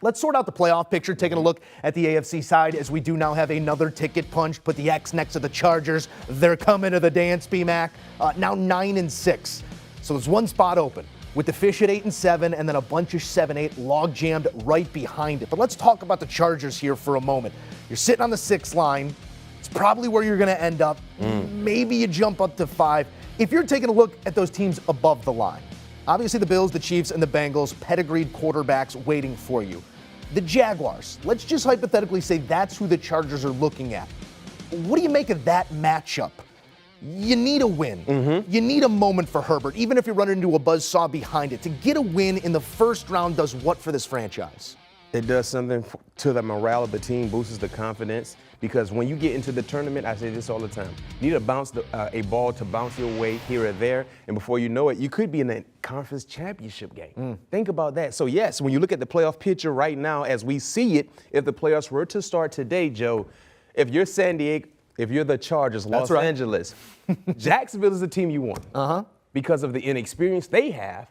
Let's sort out the playoff picture, taking a look at the AFC side, as we do now have another ticket punched. Put the X next to the Chargers. They're coming to the dance, B-Mac. Now 9-6. So there's one spot open, with the Fish at 8-7, and then a bunch of 7-8 log-jammed right behind it. But let's talk about the Chargers here for a moment. You're sitting on the 6 line. It's probably where you're going to end up. Maybe you jump up to 5. If you're taking a look at those teams above the line, obviously the Bills, the Chiefs, and the Bengals, pedigreed quarterbacks waiting for you. The Jaguars, let's just hypothetically say that's who the Chargers are looking at. What do you make of that matchup? You need a win. You need a moment for Herbert, even if you run into a buzzsaw behind it. To get a win in the first round does what for this franchise? It does something to the morale of the team, boosts the confidence, because when you get into the tournament, I say this all the time, you need a ball to bounce your way here or there, and before you know it, you could be in a conference championship game. Think about that. So yes, when you look at the playoff picture right now as we see it, if the playoffs were to start today, Joe, if you're San Diego, if you're the Chargers, Los Angeles, Jacksonville is the team you want. Because of the inexperience they have,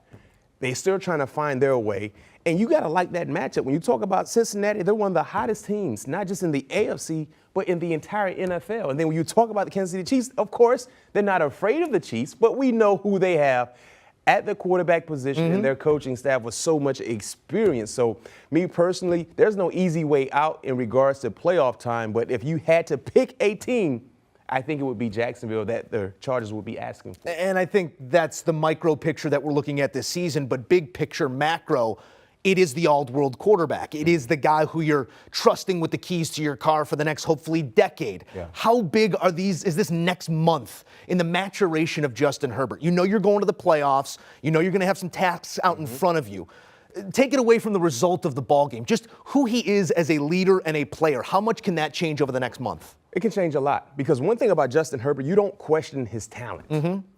they're still trying to find their way. And you got to like that matchup. When you talk about Cincinnati, they're one of the hottest teams, not just in the AFC, but in the entire NFL. And then when you talk about the Kansas City Chiefs, of course, they're not afraid of the Chiefs, but we know who they have at the quarterback position and their coaching staff with so much experience. So me personally, there's no easy way out in regards to playoff time. But if you had to pick a team, I think it would be Jacksonville that the Chargers would be asking for. And I think that's the micro picture that we're looking at this season, but big picture, macro, it is the all-world quarterback. It is the guy who you're trusting with the keys to your car for the next, hopefully, decade. How big is this next month in the maturation of Justin Herbert? You know you're going to the playoffs. You know you're going to have some tasks out in front of you. Take it away from the result of the ballgame, just who he is as a leader and a player. How much can that change over the next month? It can change a lot, because one thing about Justin Herbert, you don't question his talent,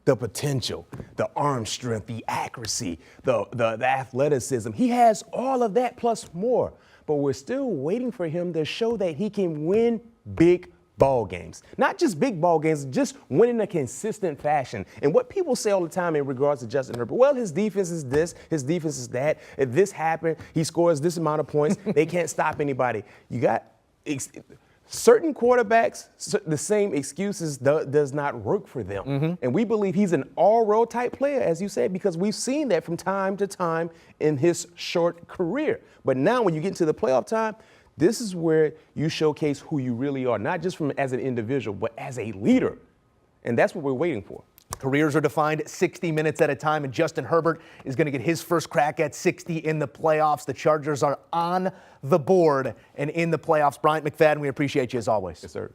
the potential, the arm strength, the accuracy, the athleticism. He has all of that plus more, but we're still waiting for him to show that he can win big ball games. Not just big ball games, just win in a consistent fashion. And what people say all the time in regards to Justin Herbert, well, his defense is this, his defense is that. If this happened, he scores this amount of points. They can't stop anybody. You got certain quarterbacks, the same excuses does not work for them. And we believe he's an all-world type player, as you said, because we've seen that from time to time in his short career. But now when you get into the playoff time, this is where you showcase who you really are, not just as an individual, but as a leader. And that's what we're waiting for. Careers are defined 60 minutes at a time, and Justin Herbert is going to get his first crack at 60 in the playoffs. The Chargers are on the board and in the playoffs. Bryant McFadden, we appreciate you as always. Yes, sir.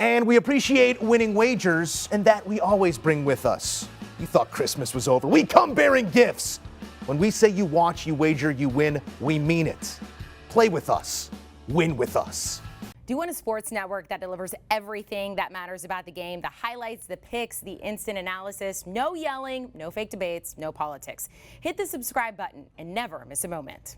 And we appreciate winning wagers, and that we always bring with us. You thought Christmas was over. We come bearing gifts. When we say you watch, you wager, you win, we mean it. Play with us. Win with us. Do you want a sports network that delivers everything that matters about the game? The highlights, the picks, the instant analysis, no yelling, no fake debates, no politics. Hit the subscribe button and never miss a moment.